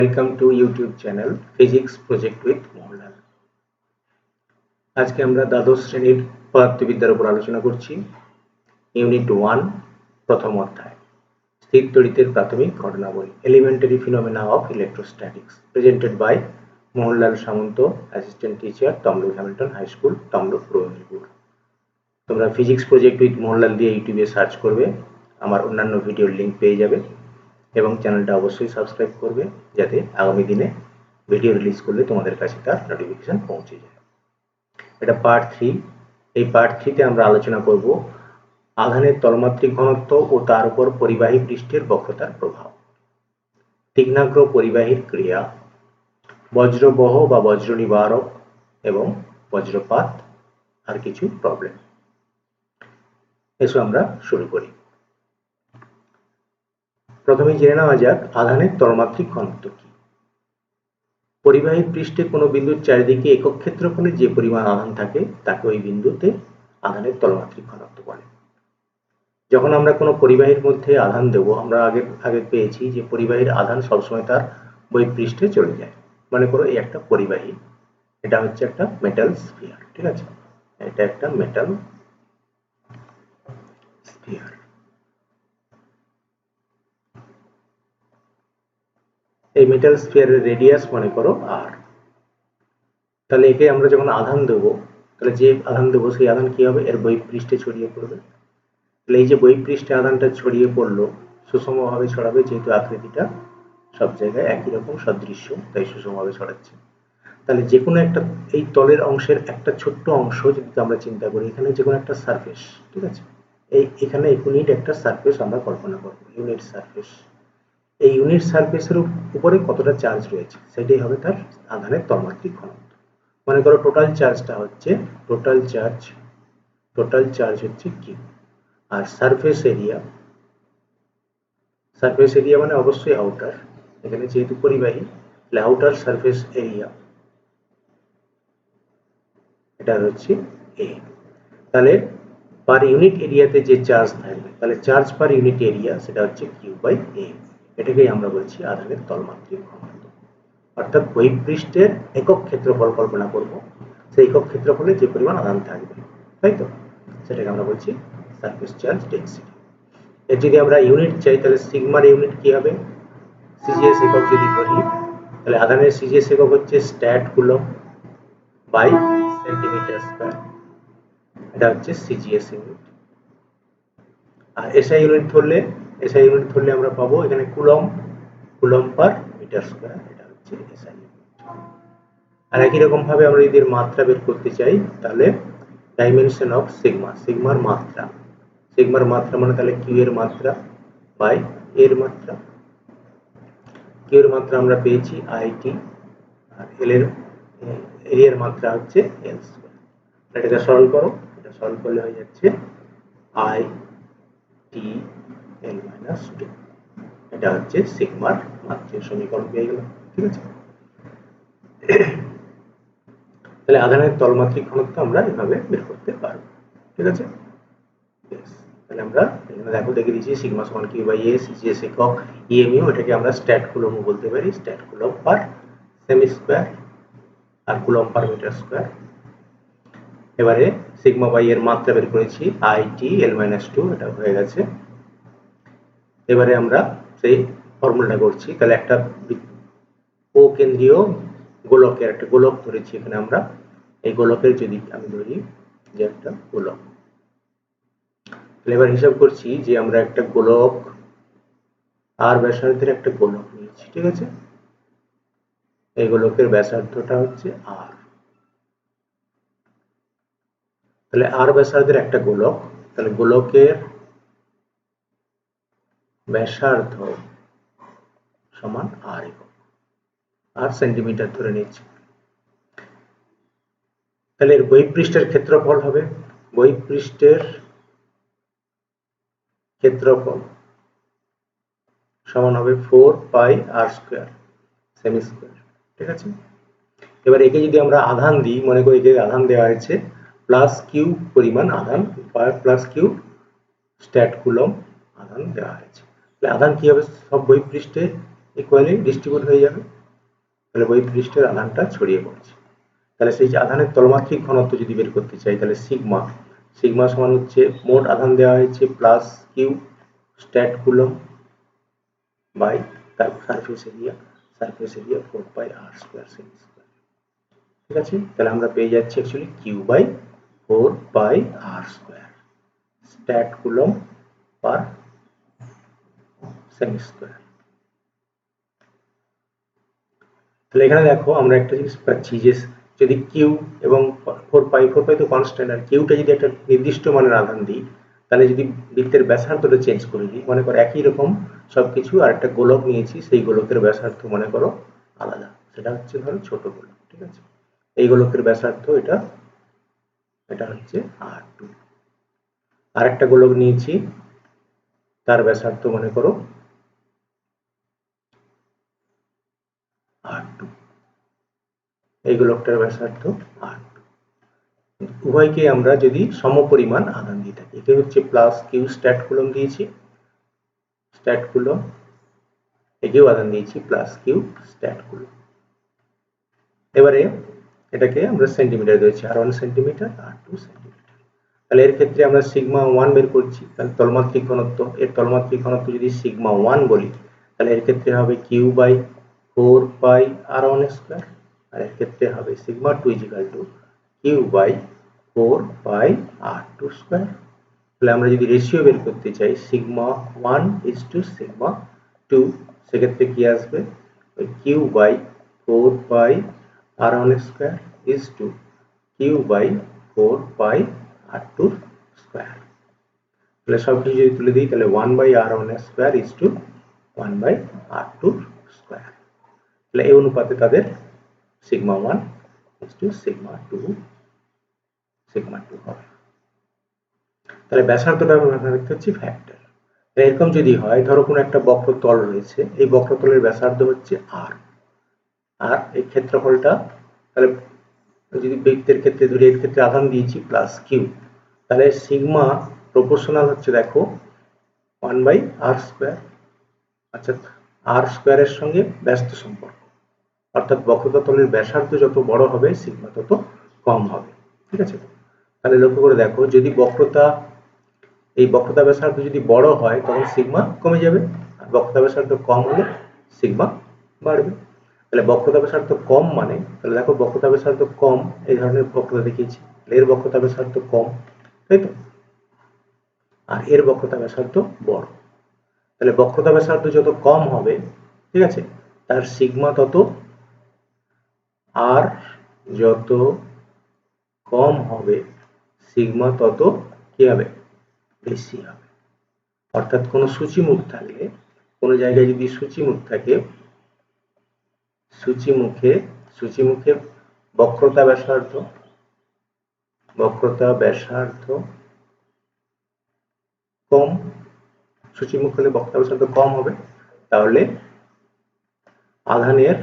Welcome to YouTube channel physics project with Mohanlal. আজকে আমরা দ্বাদশ শ্রেণীর পদার্থবিদ্যার উপর আলোচনা করছি। ইউনিট 1 প্রথম অধ্যায় স্থির তড়িতের প্রাথমিক ঘটনাবলী, elementary phenomena of electrostatics, presented by Mohanlal Samanta, assistant teacher, Tamluk Hamilton high school, Tamluk, Purba Medinipur. তোমরা ফিজিক্স প্রজেক্ট উইথ মোহনলাল দিয়ে ইউটিউবে সার্চ করবে, আমার অন্যান্য ভিডিওর লিঙ্ক পেয়ে যাবে এবং চ্যানেলটা অবশ্যই সাবস্ক্রাইব করবে যাতে আগামী দিনে ভিডিও রিলিজ করলে তোমাদের কাছে তার নোটিফিকেশন পৌঁছে যায়। এটা পার্ট 3। এই পার্ট 3তে আমরা আলোচনা করব আধানের তলমাত্রিক ঘনত্ব ও তার উপর পরিবাহী পৃষ্ঠের বক্রতার প্রভাব, তীক্ষ্ণাগ্র পরিবাহীর ক্রিয়া, বজ্রবহ বা বজ্র নিবারক এবং বজ্রপাত, আর কিছু প্রবলেম। এসো আমরা শুরু করি। প্রথমে জেনে নেওয়া যাক আধানের তলমাত্রিক ঘনত্ব কি। পরিবাহী পৃষ্ঠে কোনো বিন্দুর চারিদিকে একক ক্ষেত্রফলে যে পরিমাণ আধান থাকে তাকে ওই বিন্দুতে আধানের তলমাত্রিক ঘনত্ব বলে। যখন আমরা কোনো পরিবাহীর মধ্যে আধান দেব, আমরা আগে পেয়েছি যে পরিবাহীর আধান সবসময় তার বহিঃপৃষ্ঠে চলে যায়। মনে করো এই একটা পরিবাহী, এটা হচ্ছে একটা মেটাল স্ফিয়ার, ঠিক আছে, এটা একটা মেটাল স্ফিয়ার। এই মেটাল স্ফিয়ারের রেডিয়াস মনে করো r। তাহলে একে আমরা যখন আধান দেব, তাহলে যে আধান দেব সেই আধান কি হবে, এর বহিঃপৃষ্ঠে ছড়িয়ে পড়বে। তাহলে এই যে বহিঃপৃষ্ঠে আধানটা ছড়িয়ে পড়লো সুষমভাবে ছড়াবে, যেহেতু আকৃতিটা সব জায়গায় একই রকম সদৃশ্য তাই সুষমভাবে ছড়াচ্ছে। তাহলে যে কোনো একটা এই তলের অংশের একটা ছোট্ট অংশ যদি আমরা চিন্তা করি, এখানে যে কোনো একটা সারফেস, ঠিক আছে, এখানে ইউনিট একটা সারফেস আমরা কল্পনা করব, ইউনিট সারফেস। এই ইউনিট সারফেসের উপরে কতটা চার্জ রয়েছে সেটাই হবে তার আধানের তলমাত্রিক ঘনত্ব। মনে করো টোটাল চার্জটা হচ্ছে টোটাল চার্জ হচ্ছে কিউ, আর সারফেস এরিয়া মানে অবশ্যই আউটার, এখানে যেহেতু পরিবাহী তাহলে আউটার সারফেস এরিয়া এটা হচ্ছে এ। তাহলে পার ইউনিট এরিয়াতে যে চার্জ থাকবে, তাহলে চার্জ পার ইউনিট এরিয়া সেটা হচ্ছে কিউ বাই এ। এটাকেই আমরা বলছি আধানের তলমাত্রিক ঘনত্ব। অর্থাৎ বহিঃপৃষ্ঠের একক ক্ষেত্রফল কল্পনা করব, সেই একক ক্ষেত্রফলে যে পরিমাণ আধান থাকবে, তাই তো, সেটাকে আমরা বলছি সারফেস চার্জ ডেনসিটি। এর যদি আমরা ইউনিট চাই তাহলে সিগমার ইউনিট কি হবে, সিজিএস একক যদি ধরি তাহলে আধানের সিজিএস একক হচ্ছে stat coulomb by centimetre square, এটা হচ্ছে সিজিএস ইউনিট। আর এসআই ইউনিট ধরলে আমরা পাবো এখানে কুলম্ব পার মিটার স্কয়ার, এটা হচ্ছে এসআই ইউনিট। আর একই রকম ভাবে আমরা যদি এর মাত্রা বের করতে চাই তাহলে ডাইমেনশন অফ সিগমার মাত্রা মানে তাহলে কিউ এর মাত্রা বাই এর মাত্রা। কিউ এর মাত্রা আমরা পেয়েছি আইটি, আর এল এর এরিয়ার মাত্রা হচ্ছে এল স্কয়ার। এটাকে সরল করো, এটা সরল করলে হয়ে যাচ্ছে আই টি এল মাইনাস 2, এটা হচ্ছে সিগমার মাত্রার সমীকরণ পেয়ে গেলাম, ঠিক আছে। তাহলে আধানের তলমাত্রিক ঘনত্ব আমরা এভাবে বের করতে পারবো, ঠিক আছে। তাহলে আমরা এখানে দেখে দিয়েছি সিগমা সমান কিউ বাই এ, সিজিএস একক, ইএমইউ, এটাকে আমরা স্ট্যাট কুলম্ব বলতে পারি, স্ট্যাট কুলম্ব পার সেমি স্কয়ার আর কুলম্ব পার মিটার স্কয়ার। এবারে সিগমা বাই এর মাত্রা বের করেছি আই টি এল মাইনাস 2, এটা হয়ে গেছে। এবারে আমরা সেই ফর্মুলাটা করছি, তাহলে একটা ও কেন্দ্রীয় গোলকের একটা গোলক ধরেছি এখানে আমরা। এই গোলকের যদি আমি ধরি যে একটা গোলক, এবার হিসাব করছি যে আমরা একটা গোলক আর ব্যাসার্ধের একটা গোলক নিয়েছি, ঠিক আছে। এই গোলকের ব্যাসার্ধটা হচ্ছে আর, তাহলে আর ব্যাসার্ধের একটা গোলক, তাহলে গোলকের ব্যাসার্ধ সমান আর একক, আর সেন্টিমিটার ধরে নিচ্ছি। তাহলে এর বহিঃপৃষ্ঠের ক্ষেত্রফল হবে, বহিঃপৃষ্ঠের ক্ষেত্রফল সমান হবে 4 পাই আর স্কয়ার সেমি স্কয়ার, ঠিক আছে। এবার একে যদি আমরা আধান দিই, মনে করি একে আধান দেওয়া হয়েছে প্লাস কিউ পরিমাণ আধান, প্লাস কিউ স্ট্যাট কুলম্ব আধান দেওয়া হয়েছে, তাহলে আধান কি হবে, সব বহিঃপৃষ্ঠে ইকুয়ালি ডিস্ট্রিবিউট হয়ে যাবে, তাহলে বহিঃপৃষ্ঠের আধানটা ছড়িয়ে পড়ছে। তাহলে সেই যে আধানের তলমাত্রিক ঘনত্ব যদি বের করতে চাই, তাহলে সিগমা সিগমা সমান হচ্ছে মোট আধান দেওয়া হয়েছে plus Q stat coulomb by তার surface area 4 pi r square সেমি স্কয়ার। ঠিক আছে, তাহলে আমরা পেয়ে যাচ্ছি actually Q by 4 pi r square stat coulomb per সেমি স্কয়ার। তাহলে এখানে দেখো আমরা একটা জিনিস পাচ্ছি যে যদি কিউ এবং 4 পাই তো কনস্ট্যান্ট, আর কিউটা যদি একটা নির্দিষ্ট মানের আধান দিই, তাহলে যদি বৃত্তের ব্যাসার্ধটা চেঞ্জ করে দিই, মনে করো একই রকম সবকিছু, আর একটা গোলক নিয়েছি, সেই গোলকের ব্যাসার্ধ মনে করো আলাদা, সেটা হচ্ছে ধরো ছোট গোলক। ঠিক আছে, এই গোলকের ব্যাসার্ধ এটা এটা হচ্ছে R2, আর একটা গোলক নিয়েছি, তার ব্যাসার্ধ মনে করো R2, এই গোলকটার ব্যাসার্ধ R2। উভয়কে আমরা যদি সমপরিমাণ আধান দিয়ে থাকি, এটা হচ্ছে প্লাস কিউ স্ট্যাট কুলম্ব দিয়েছি, স্ট্যাট কুলম্ব, একেও আধান দিয়েছি প্লাস কিউ স্ট্যাট কুলম্ব। এবারে এটাকে আমরা সেন্টিমিটার দিয়েছি, R1 সেন্টিমিটার, R2 সেন্টিমিটার। তাহলে এর ক্ষেত্রে আমরা সিগমা 1 বের করছি, তাহলে তলমাত্রিক ঘনত্ব, এর তলমাত্রিক ঘনত্ব যদি সিগমা 1 বলি, তাহলে এর ক্ষেত্রে হবে Q by 4 pi R1 square, আর এর ক্ষেত্রে হবে sigma 2 equal to Q by 4 pi R2 square. তাহলে আমরা যদি রেশিও বের করতে চাই সিগমা 1 ইজ টু সিগমা 2, সেক্ষেত্রে কি আসবে, Q by 4 pi R1 square is to Q by 4 pi R2 square. তাহলে সব কিছু যদি তুলে দিই, তাহলে 1 by R1 square is to 1 by R2 square. তাহলে এই অনুপাতে তাদের সিগমা 1 ইজ টু সিগমা 2 হবে। তাহলে ব্যাসার্ধটা আমরা দেখতে হচ্ছে ফ্যাক্টর। এরকম যদি হয়, ধরো কোনো একটা বক্রতল রয়েছে, এই বক্রতলের ব্যাসার্ধ হচ্ছে আর, আর এই ক্ষেত্রফলটা, তাহলে যদি বৃত্তের ক্ষেত্রে ধরি, এর ক্ষেত্রে আধান দিয়েছি প্লাস কিউ, তাহলে সিগমা প্রপোর্শনাল হচ্ছে দেখো 1 বাই আর স্কয়ার, আচ্ছা আর স্কয়ারের সঙ্গে ব্যস্ত সম্পর্ক, অর্থাৎ বক্রতলের ব্যাসার্ধ যত বড় হবে সিগমা তত কম হবে। ঠিক আছে, তাহলে লক্ষ্য করে দেখো, যদি এই বক্রতা ব্যাসার্ধ যদি বড় হয় তখন সিগমা কমে যাবে, আর বক্রতা ব্যাসার্ধ কম হলে সিগমা বাড়বে। তাহলে বক্রতা ব্যাসার্ধ কম মানে, তাহলে দেখো বক্রতা ব্যাসার্ধ কম, এই ধরনের বক্রতা দেখিয়েছি, এর বক্রতা ব্যাসার্ধ কম, তাই তো, আর এর বক্রতা ব্যাসার্ধ বড়। তাহলে বক্রতা ব্যাসার্ধ যত কম হবে, ঠিক আছে, তার সিগমা তত, আর যত কম হবে সিগমা তত কি হবে, বেশি হবে। অর্থাৎ কোনো সূচিমুখ থাকলে, কোনো জায়গায় যদি সূচিমুখ থাকে, সূচিমুখে বক্রতা ব্যাসার্ধ কম, সূচিমুখ হলে বক্রতা ব্যাসার্ধ কম হবে, তাহলে আধানের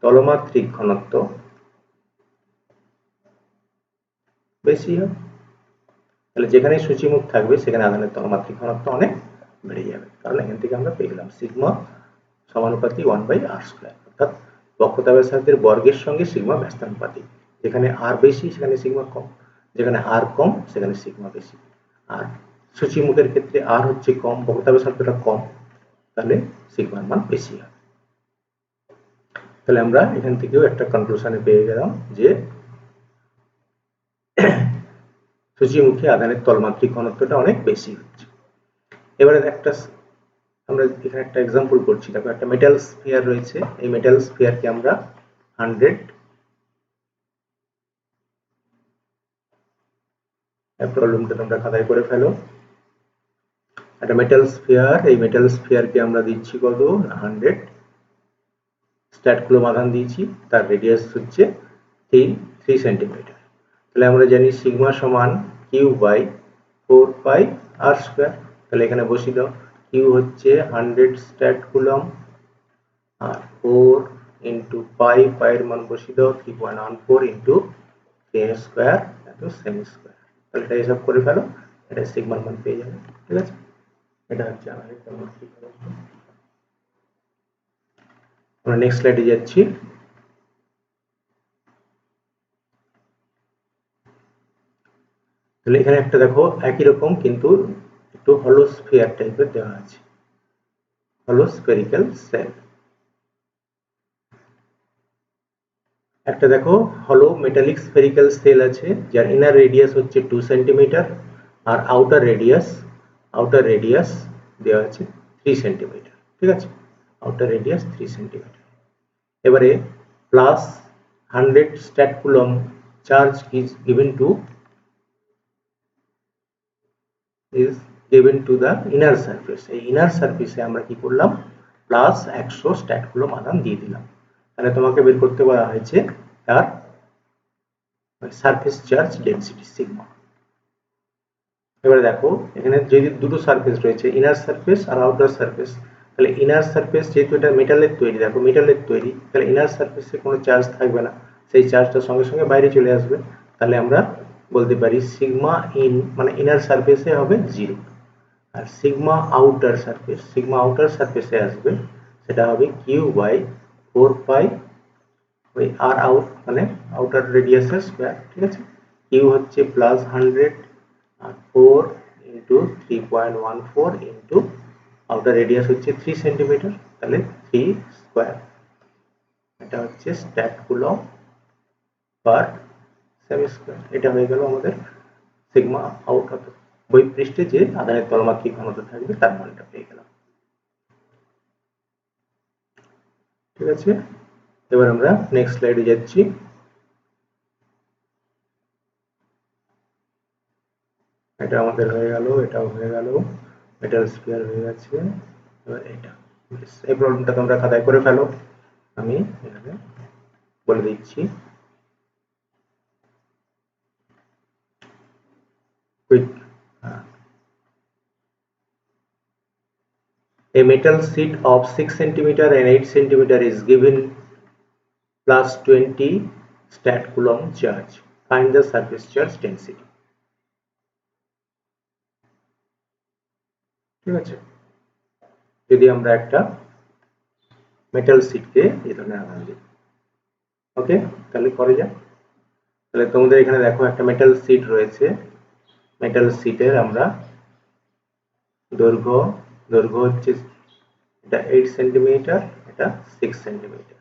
তলমাত্রিক ঘনত্ব বেশি হবে। তাহলে যেখানে সূচিমুখ থাকবে সেখানে আধানের তলমাত্রিক ঘনত্ব অনেক বেড়ে যাবে, কারণ এখান থেকে আমরা পেয়ে গেলাম সিগমা সমানুপাতিক 1 বাই আর স্কয়ার, অর্থাৎ বক্রতা ব্যাসার্ধের বর্গের সঙ্গে সিগমা ব্যস্তানুপাতিক, যেখানে আর বেশি সেখানে সিগমা কম, যেখানে আর কম সেখানে সিগমা বেশি। আর সূচিমুখের ক্ষেত্রে আর হচ্ছে কম, বক্রতা ব্যাসার্ধটা কম, তাহলে সিগমার মান বেশি হবে। তাহলে আমরা এখান থেকেও একটা কনক্লুশনে পেয়ে গেলাম যে সূচিমুখী আধানের তলমাত্রিক ঘনত্বটা অনেক বেশি হচ্ছে। এবারে আমরা এখানে একটা এক্সাম্পল করছি, দেখো একটা মেটাল স্ফিয়ার রয়েছে, এই মেটাল স্ফিয়ারকে আমরা 100, প্রবলেমটা তোমরা খাতায় করে ফেলো। একটা মেটাল স্ফিয়ার, এই মেটাল স্ফিয়ারকে আমরা দিচ্ছি কত, 100 স্ট্যাট কুলম্ব আধান দিয়েছি, তার রেডিয়াস হচ্ছে 3 সেন্টিমিটার। তাহলে আমরা জানি সিগমা সমান Q by 4 pi r square. তাহলে এখানে বসিয়ে দাও, কিউ হচ্ছে 100 স্ট্যাট কুলম্ব, আর 4 ইন্টু পাই, পাইয়ের মান বসিয়ে দাও 3.14 ইন্টু 3 স্কয়ার এত সেমি স্কয়ার। তাহলে এটা হিসাব করে ফেলো, এটা সিগমার মান পেয়ে যাবে। ঠিক আছে, এটা হচ্ছে আধানের তলমাত্রিক ঘনত্ব। আমরা নেক্সট স্লাইডে যাচ্ছি। তাহলে এখানে একটা দেখো একই রকম কিন্তু একটু হলো স্ফিয়ার টাইপের দেওয়া আছে, হলো স্ফেরিক্যাল সেল। একটা দেখো হলো মেটালিক স্ফেরিক্যাল সেল আছে যার ইনার রেডিয়াস হচ্ছে 2 সেন্টিমিটার আর আউটার রেডিয়াস দেওয়া আছে 3 সেন্টিমিটার। ঠিক আছে, আউটার রেডিয়াস 3 সেন্টিমিটার। এবারে plus 100 stat coulomb charge is given to the inner surface। এই ইনার সারফেসে আমরা কি করলাম, প্লাস 100 স্ট্যাট কুলম আধান দিয়ে দিলাম। তাহলে তোমাকে বের করতে বলা হয়েছে তার সারফেস চার্জ ডেনসিটি সিগমা। এবারে দেখো এখানে যদি দুটো সারফেস রয়েছে, ইনার সারফেস আর আউটার সারফেস, তাহলে ইনার সারফেস যেহেতু এটা মেটালের তৈরি, দেখো মেটালের তৈরি, তাহলে ইনার সারফেসে কোনো চার্জ থাকবে না, সেই চার্জটা সঙ্গে সঙ্গে বাইরে চলে আসবে। তাহলে আমরা বলতে পারি সিগমা ইন মানে ইনার সারফেসে হবে 0, আর সিগমা আউটার সারফেসে আসবে সেটা হবে কিউ বাই 4 পাই ওই আর আউট মানে আউটার রেডিয়াসের স্কয়ার। ঠিক আছে, কিউ হচ্ছে প্লাস 100 আর 4 ইন্টু 3.14 ইন্টু আউটার রেডিয়াস হচ্ছে 3 সেন্টিমিটার, তাহলে 3 স্কয়ার। এটা হচ্ছে স্ট্যাট কুলম পার সেমি স্কয়ার। এটা হয়ে গেল আমাদের সিগমা আউট অফ বহিঃপৃষ্ঠে যে আধানের তলমাত্রিক ঘনত্ব থাকবে তার মানটা পেয়ে গেলাম। ঠিক আছে, এবার আমরা নেক্সট স্লাইডে যাচ্ছি। এটা আমাদের হয়ে গেল, এটাও হয়ে গেল, মেটাল স্ফিয়ার হয়ে গেছে। এবার এটা এই প্রবলেমটা তোমরা খাতায় করে ফেলো, আমি এখানে বলে দিচ্ছি। Quick, a metal sheet of 6 centimeter and 8 centimeter is given plus 20 stat coulomb charge. Find the surface charge density. ঠিক আছে, যদি আমরা একটা মেটাল শীটকে এই ধরনের আধান দিই, ওকে, তাহলে করে যাক। তাহলে তোমাদের এখানে দেখো একটা মেটাল শীট রয়েছে, মেটাল শীটের আমরা দৈর্ঘ্য হচ্ছে এটা 8 সেন্টিমিটার, এটা 6 সেন্টিমিটার,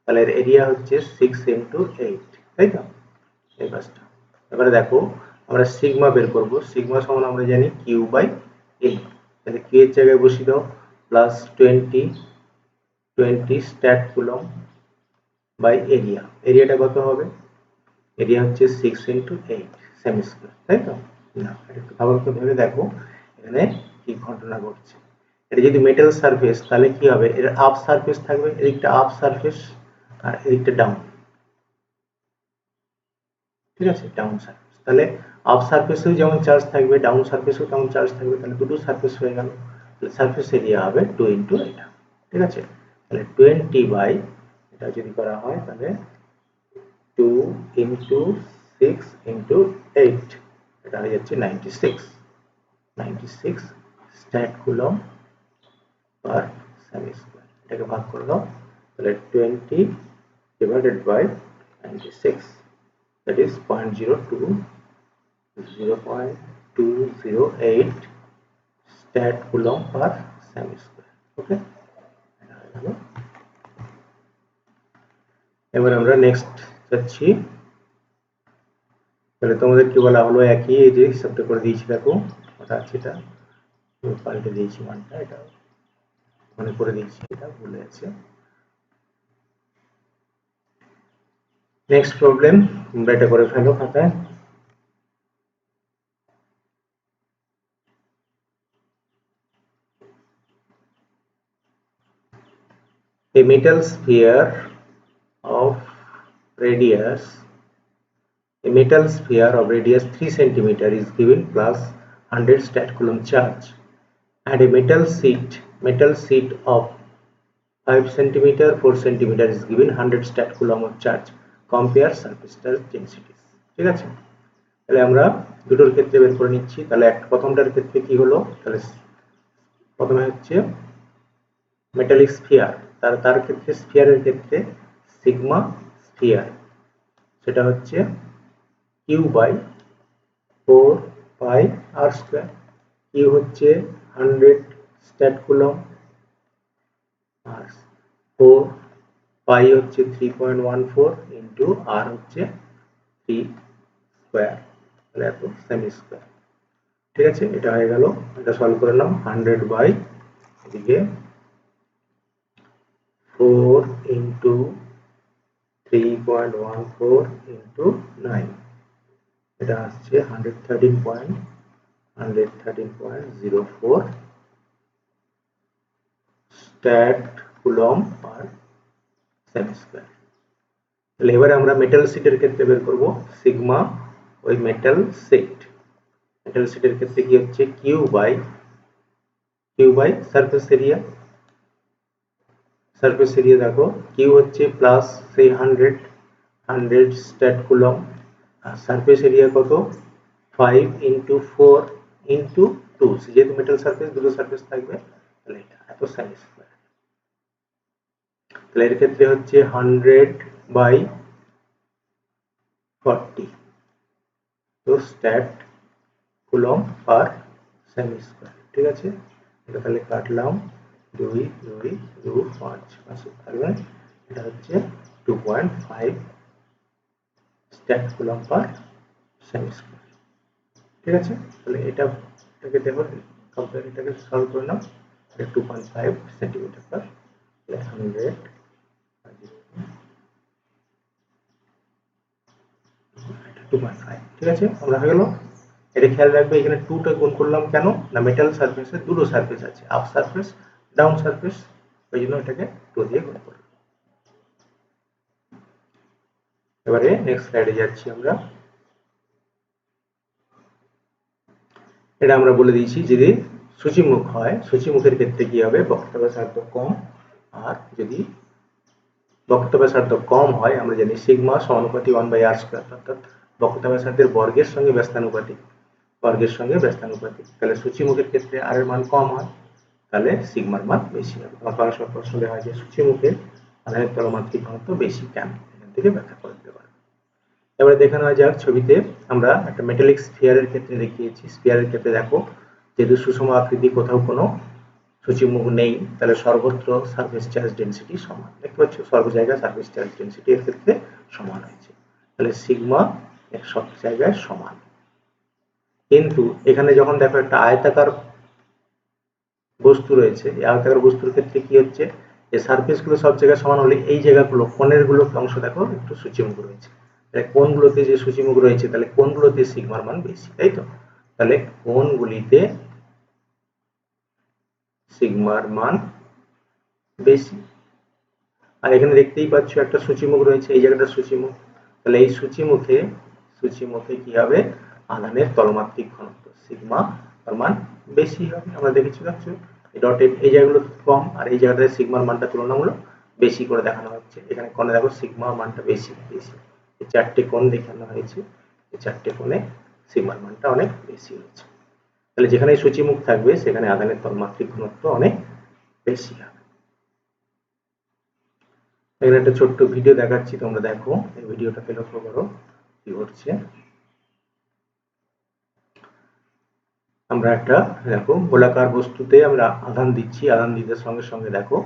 তাহলে এর এরিয়া হচ্ছে 6 ইন্টু 8, তাই তো এই কাজটা। এবারে দেখো আমরা সিগমা বের করব, সিগমা সমান আমরা জানি কিউ বাই এ, তাহলে কিউ এর জায়গায় বসিয়ে দাও, plus 20 stat coulomb by area. এরিয়াটা কত হবে, এরিয়া হচ্ছে 6 ইন্টু 8 সেমি স্কয়ার, তাই তো না, এটা একটু ভালো করে ভেবে দেখো এখানে কি ঘটনা ঘটছে। এটা যদি মেটাল সারফেস তাহলে কি হবে, এর আপ সারফেস থাকবে, এদিকটা আপ সারফেস আর এদিকটা ডাউন। ঠিক আছে, ডাউন সারফেস, তাহলে আপ সারফেসেও যেমন চার্জ থাকবে ডাউন সারফেসেও তেমন চার্জ থাকবে, তাহলে দুটো সারফেস হয়ে গেল, তাহলে সারফেস এরিয়া হবে 2 ইন্টু এটা। ঠিক আছে, তাহলে 20 বাই এটা যদি করা হয় তাহলে 2 ইন্টু 6 ইন্টু 8, এটা হয়ে যাচ্ছে 96 স্ট্যাট কুলম পার সেমি স্কয়ার। এটাকে ভাগ করে দাও, তাহলে 20 divided by 96, that is 0.208 stat coulomb per semi square. ওকে, এবার আমরা নেক্সট যাচ্ছি। তাহলে তোমাদের কি বলা হলো, একই এই যে হিসাবটা করে দিয়েছি, দেখো ওটা আছে, এটা পাল্টে দিয়েছি মানটা, এটা মনে করে দিয়েছি, এটা ভুলে আছে। নেক্সট প্রবলেম, তোমরা এটা করে ফেলো খাতায়। A metal sphere of radius 3 centimeter is given plus 100 stat coulomb charge, and a metal sheet of 5 centimeter 4 centimeter is given 100 stat coulomb of charge. Compare surface charge densities. ঠিক আছে, তাহলে আমরা দুটোর ক্ষেত্রে বের করে নিচ্ছি। তাহলে প্রথমটার ক্ষেত্রে কি হলো, তাহলে প্রথমে হচ্ছে মেটালিক স্ফিয়ার, তার ক্ষেত্রে স্ফিয়ারের ক্ষেত্রে সিগমা স্ফিয়ার, সেটা হচ্ছে Q by 4 pi r square. Q হচ্ছে 100 স্ট্যাট কুলম্ব আর 4 পাই হচ্ছে 3.14 ইন্টু আর হচ্ছে 3 স্কোয়ার, তাহলে এত সেমি স্কোয়ার। ঠিক আছে, এটা হয়ে গেল। এটা সলভ করে নাও। 100 বাই এদিকে 4 ইন্টু 3.14 ইন্টু 9, এটা আসছে 113.04 stat coulomb per semi square. তাহলে এবারে আমরা মেটাল শিটের ক্ষেত্রে বের করব সিগমা ওই মেটাল শিট। মেটাল শিটের ক্ষেত্রে কি হচ্ছে Q by surface area. Surface area দেখো কিউ হচ্ছে প্লাস সেই 100 স্ট্যাট কুলম্ব, আর সারফেস এরিয়া কত 5 ইন্টু 4 ইন্টু 2, যেহেতু মেটাল সারফেস দুটো সারফেস থাকবে, তাহলে এটা এত সেমি স্কোয়ার। তাহলে এর ক্ষেত্রে হচ্ছে 100 বাই 40 তো stat coulomb per semi square. ঠিক আছে, এটা তাহলে কাটলাম 2 2 2 5 থাকবে, এটা হচ্ছে 2.5 stat coulomb per semi square. ঠিক আছে, তাহলে এটাকে দেখো কম্পেয়ার, এটাকে সলভ করে নাও। 2.5 সেন্টিমিটার পার 100, এটা 2.5। ঠিক আছে, আমরা হয়ে গেল। এটা খেয়াল রাখবে, এখানে 2টা গুণ করলাম কেন না, মেটাল সারফেসে দুটো সারফেস আছে, আপ সারফেস ডাউন সারফেস, ওই জন্য এটাকে 2 দিয়ে গুণ করলাম। এবারে নেক্সট স্লাইডে যাচ্ছি আমরা। এটা আমরা বলে দিয়েছি যদি সূচিমুখ হয়, সূচিমুখের ক্ষেত্রে কি হবে, বক্রতা ব্যাসার্ধ কম, আর যদি বক্রতা ব্যাসার্ধ কম হয় আমরা জানি সিগমা সমানুপাতিক 1/r², অর্থাৎ বক্রতা ব্যাসার্ধের বর্গের সঙ্গে ব্যস্তানুপাতিক, তাহলে সূচিমুখের ক্ষেত্রে আর এর মান কম হয়, তাহলে সিগমার মান বেশি হবে। তোমার সব প্রশ্ন দেখা যায় সূচিমুখে আধানের তলমাত্রিক ঘনত্ব বেশি কেন, এখান থেকে ব্যাখ্যা করে দিতে পারবে। এবারে দেখে নেওয়া যাক ছবিতে আমরা একটা মেটালিক স্ফিয়ারের ক্ষেত্রে দেখিয়েছি। স্ফিয়ারের ক্ষেত্রে দেখো যেহেতু সুষম আকৃতি, কোথাও কোনো সূচিমুখ নেই, তাহলে সর্বত্র সারফেস চার্জ ডেনসিটি সমান। দেখতে পাচ্ছ সর্ব জায়গায় সারফেস চার্জ ডেনসিটি এর ক্ষেত্রে সমান হয়েছে, তাহলে সিগমা এক সব জায়গায় সমান। কিন্তু এখানে যখন দেখো একটা আয়তাকার বস্তু রয়েছে, এই আয়তাকার বস্তুর ক্ষেত্রে কি হচ্ছে, এই সারফেস গুলো সব জায়গায় সমান হলে এই জায়গাগুলো কোণের গুলো অংশ দেখো একটু সূচিমুখ রয়েছে, তাহলে কোণগুলোতে যে সূচিমুখ রয়েছে তাহলে কোণগুলোতে সিগমার মান বেশি, তাই তো। তাহলে কোণগুলিতে সিগমার মান বেশি। আর এখানে দেখতেই পাচ্ছ একটা সূচিমুখ রয়েছে, এই জায়গাটা সূচিমুখ, তাহলে এই সূচিমুখে কি হবে, আধানের তলমাত্রিক ঘনত্ব সিগমা তার মান বেশি হবে। আমরা দেখেছি দেখছো এই ডটের এই জায়গাগুলো কম, আর এই জায়গাটায় সিগমার মানটা তুলনামূলক বেশি করে দেখানো হচ্ছে। এখানে কোণে দেখো সিগমার মানটা বেশি, এই চারটে কোণ দেখানো হয়েছে, এই চারটে কোণে সিগমার মানটা অনেক বেশি হচ্ছে। তাহলে যেখানে সূচিমুখ থাকবে সেখানে আধানের তলমাত্রিক ঘনত্ব অনেক বেশি হবে। এখানে একটা ছোট্ট ভিডিও দেখাচ্ছি, তোমরা দেখো এই ভিডিওটাকে লক্ষ্য করো কি ঘটছে। আমরা একটা দেখো গোলাকার বস্তুতে আমরা আধান দিচ্ছি, আধান দিতে সঙ্গে সঙ্গে দেখো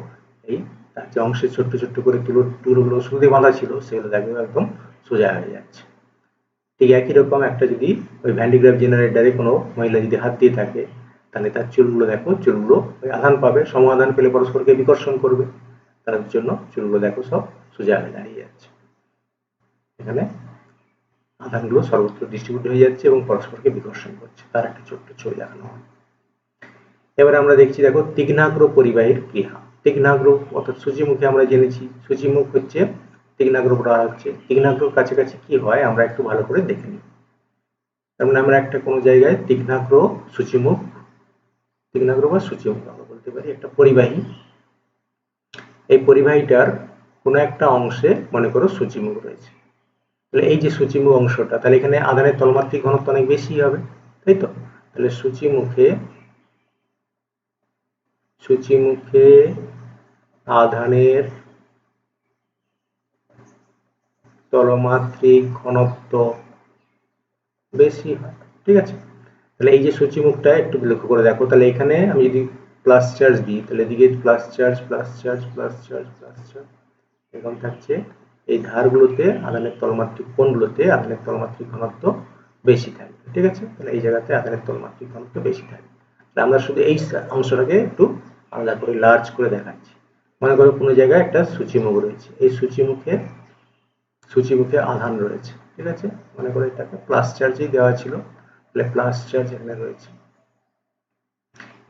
এই তার যে অংশে ছোট্ট ছোট্ট করে টুকরোগুলো সুদে বাঁধা ছিল সেগুলো দেখো একদম সোজা হয়ে যাচ্ছে। ঠিক একই রকম একটা যদি ওই ভ্যান ডি গ্রাফ জেনারেটরে কোনো মহিলা যদি হাত দিয়ে থাকে, তাহলে তার চুলগুলো দেখো, চুলগুলো ওই আধান পাবে, সম আধান পেলে পরস্পরকে বিকর্ষণ করবে, তার জন্য চুলগুলো দেখো সব সোজা হয়ে দাঁড়িয়ে যাচ্ছে। এখানে আধানগুলো সর্বত্র ডিস্ট্রিবিউট হয়ে যাচ্ছে এবং পরস্পরকে বিকর্ষণ করছে, তার একটা ছোট্ট ছবি দেখানো হয়। এবারে আমরা দেখছি দেখো তীক্ষ্ণাগ্র পরিবাহীর ক্রিয়া। তীক্ষ্ণাগ্র অর্থাৎ সূচিমুখে আমরা জেনেছি সূচিমুখ হচ্ছে তীক্ষ্ণাগ্র বলা হচ্ছে, তীক্ষ্ণাগ্রর কাছাকাছি কি হয় আমরা একটু ভালো করে দেখে নিই। তার মানে আমরা একটা কোনো জায়গায় তীক্ষ্ণাগ্র সূচিমুখ, তীক্ষ্ণাগ্র বা সূচিমুখ আমরা বলতে পারি একটা পরিবাহী, এই পরিবাহীটার কোনো একটা অংশে মনে করো সূচিমুখ রয়েছে, তাহলে এই যে সূচিমুখ অংশটা, তাহলে এখানে আধানের তলমাত্রিক ঘনত্ব অনেক বেশি হবে, তাই তো। তাহলে সূচিমুখে সূচিমুখে আধানের তলমাত্রিক ঘনত্ব বেশি হয়। ঠিক আছে, তাহলে এই যে সূচিমুখটা একটু লক্ষ্য করে দেখো, তাহলে এখানে আমি যদি প্লাস চার্জ দিই তাহলে এদিকে plus charge plus charge plus charge plus charge এরকম থাকছে। এই ধারগুলোতে আধানের তলমাত্রিক কোণগুলোতে আধানের তলমাত্রিক ঘনত্ব বেশি থাকে। ঠিক আছে, তাহলে এই জায়গাতে আধানের তলমাত্রিক ঘনত্ব বেশি থাকে। তাহলে আমরা শুধু এই অংশটাকে একটু আলাদা করে লার্জ করে দেখাচ্ছি। মনে করো কোনো জায়গায় একটা সূচিমুখ রয়েছে, এই সূচিমুখে আধান রয়েছে। ঠিক আছে, মনে করো এটাকে প্লাস চার্জই দেওয়া ছিল, তাহলে প্লাস চার্জ এখানে রয়েছে।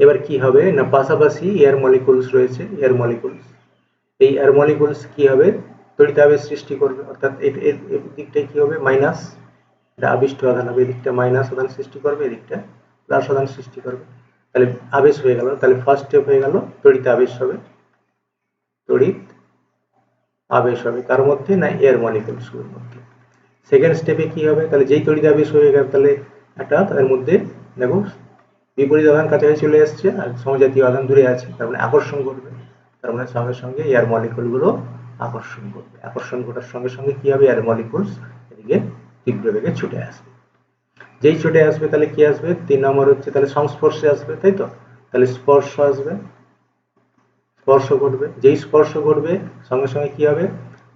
এবার কি হবে না, পাশাপাশি এয়ার মলিকুলস রয়েছে, এয়ার মলিকুলস, এই এয়ার মলিকুলস কি হবে, তড়িতাবেশ সৃষ্টি করবে, অর্থাৎ এর দিকটাই কি হবে মাইনাস, এটা আবিষ্ট আধান হবে, এদিকটা মাইনাস আধান সৃষ্টি করবে, এদিকটা প্লাস আধান সৃষ্টি করবে। তাহলে আবেশ হয়ে গেল, তাহলে ফার্স্ট স্টেপ হয়ে গেল তড়িৎ আবেশ হবে, তড়িৎ আবেশ হবে কার মধ্যে না এয়ার মলিকুলস গুলোর মধ্যে। সেকেন্ড স্টেপে কি হবে, তাহলে যেই তড়িৎ আবেশ হয়ে গেল তাহলে একটা তাদের মধ্যে দেখো বিপরীত আধান কাছাকাছি চলে আসছে আর সমজাতীয় আধান দূরে আছে, তার মানে আকর্ষণ করবে, তার মানে সঙ্গে সঙ্গে এয়ার মলিকুল গুলো আকর্ষণ করবে, আকর্ষণ ঘটার সঙ্গে সঙ্গে কি হবে এয়ার মলিকুলস এদিকে তীব্র বেগে ছুটে আসবে। যেই ছুটে আসবে তাহলে কি আসবে, 3 নম্বর হচ্ছে তাহলে সংস্পর্শে আসবে, তাই তো, তাহলে স্পর্শ আসবে, স্পর্শ ঘটবে, যেই স্পর্শ ঘটবে সঙ্গে সঙ্গে কি হবে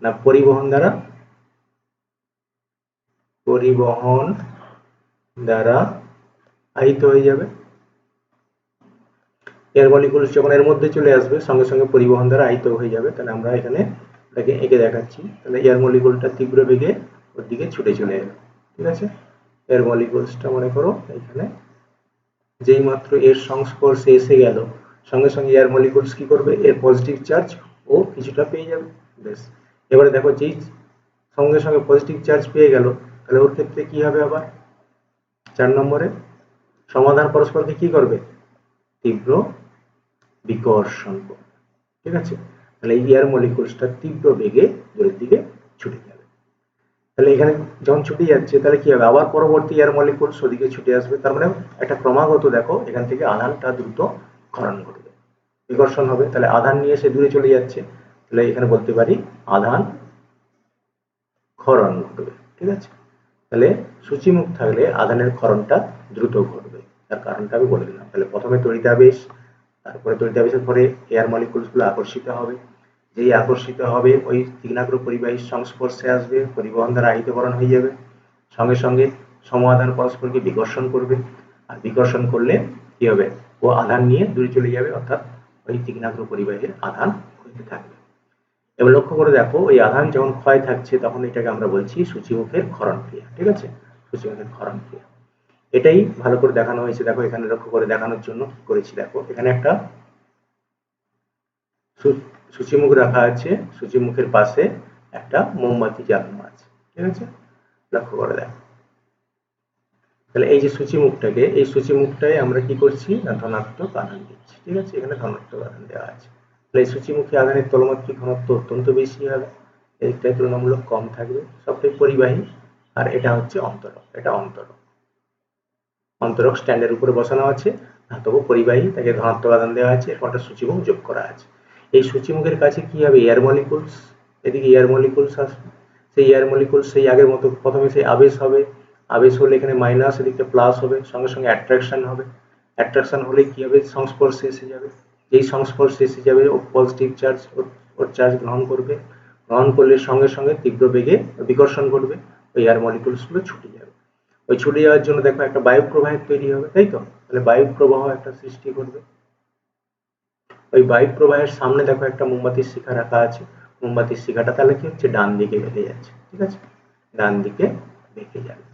না পরিবহন দ্বারা আহিত হয়ে যাবে। এয়ার মলিকুলস যখন এর মধ্যে চলে আসবে সঙ্গে সঙ্গে পরিবহন দ্বারা আহিত হয়ে যাবে। তাহলে আমরা এখানে এটাকে এঁকে দেখাচ্ছি, তাহলে এয়ার মলিকুলটা তীব্র বেগে ওর দিকে ছুটে চলে এলো। ঠিক আছে, এয়ার মলিকুলসটা মনে করো এখানে যেই মাত্র এর সংস্পর্শে এসে গেল সঙ্গে সঙ্গে এয়ার মলিকুলস কি করবে, এর পজিটিভ চার্জ ও কিছুটা পেয়ে যাবে। বেশ, এবারে দেখো যেই সঙ্গে সঙ্গে পজিটিভ চার্জ পেয়ে গেল তাহলে ওর ক্ষেত্রে কি হবে, আবার 4 নম্বরে সমাধান পরস্পরকে কি করবে, তীব্র বিকর্ষণ করবে। ঠিক আছে, তাহলে এই এয়ার মলিকুলসটা তীব্র বেগে দূরের দিকে ছুটে যাবে। তাহলে এখানে যখন ছুটে যাচ্ছে তাহলে কি হবে, আবার পরবর্তী এয়ার মলিকুলস ওদিকে ছুটে আসবে, তার মানে একটা ক্রমাগত দেখো এখান থেকে আধানটা দ্রুত ক্ষরণ ঘটবে, বিকর্ষণ হবে, তাহলে আধান নিয়ে সে দূরে চলে যাচ্ছে, তাহলে এখানে বলতে পারি আধান ক্ষরণ ঘটবে। ঠিক আছে, তাহলে সূচিমুখ থাকলে আধানের ক্ষরণটা দ্রুত ঘটবে, তার কারণটা আমি বলে দিলাম। তাহলে প্রথমে তড়িতাবেশ, তারপরে তড়িতাবেশের পরে এয়ার মলিকুলস গুলো আকর্ষিত হবে, যেই আকর্ষিত হবে ওই তীক্ষ্ণাগ্র পরিবাহীর সংস্পর্শে আসবে, পরিবহন দ্বারা আহিতকরণ হয়ে যাবে, সঙ্গে সঙ্গে সমাধান পরস্পরকে বিকর্ষণ করবে, আর বিকর্ষণ করলে কি হবে, ও আধান নিয়ে দূরে চলে যাবে, অর্থাৎ ওই তীক্ষ্ণাগ্র পরিবাহীর আধান হতে থাকবে। এবার লক্ষ্য করে দেখো ওই আধান যখন ক্ষয় থাকছে তখন এটাকে আমরা বলছি সূচিমুখের ক্ষরণ ক্রিয়া। ঠিক আছে, সূচিমুখের ক্ষরণ ক্রিয়া এটাই ভালো করে দেখানো হয়েছে। দেখো এখানে লক্ষ্য করে দেখানোর জন্য কি করেছি, দেখো এখানে একটা সূচিমুখ রাখা আছে, সূচিমুখের পাশে একটা মোমবাতি জ্বালানো আছে। ঠিক আছে, লক্ষ্য করে দেখো, তাহলে এই যে সূচিমুখটাকে, এই সূচিমুখটায় আমরা কি করছি না ধনাত্মক আধান দিচ্ছি। ঠিক আছে, এখানে ধনাত্মক আধান দেওয়া আছে, তাহলে এই সূচিমুখী আধানের তলমাত্রিক ঘনত্ব অত্যন্ত বেশি হবে, এদিকটায় তুলনামূলক কম থাকবে, সবটাই পরিবাহী, আর এটা হচ্ছে অন্তরক, এটা অন্তরক, অন্তরক স্ট্যান্ডের উপরে বসানো আছে, ধাতব পরিবাহী, তাকে ধনাত্মক আধান দেওয়া আছে, এরপর একটা সূচিমুখ যোগ করা আছে। এই সূচিমুখের কাছে কি হবে, এয়ার মলিকুলস, এদিকে এয়ার মলিকুলস আসবে, সেই এয়ার মলিকুলস সেই আগের মতো প্রথমে সেই আবেশ হবে, আবেশ হলে এখানে মাইনাস, এদিকে প্লাস হবে, সঙ্গে সঙ্গে অ্যাট্রাকশন হবে, অ্যাট্রাকশন হলে কি হবে, সংস্পর্শে এসে যাবে, যেই সংস্পর্শে এসে যাবে ও পজিটিভ চার্জ ওর চার্জ গ্রহণ করবে, গ্রহণ করলে সঙ্গে সঙ্গে তীব্র বেগে বিকর্ষণ ঘটবে, ওই এয়ার মলিকুলস গুলো ছুটে যাবে। ওই ছুটে যাওয়ার জন্য দেখো একটা বায়ু প্রবাহের তৈরি হবে, তাই তো, তাহলে বায়ু প্রবাহ একটা সৃষ্টি করবে। ওই বায়ু প্রবাহের সামনে দেখো একটা মোমবাতির শিখা রাখা আছে, মোমবাতির শিখাটা তাহলে কি হচ্ছে ডান দিকে বেঁকে যাচ্ছে। ঠিক আছে, ডান দিকে বেঁকে যাবে,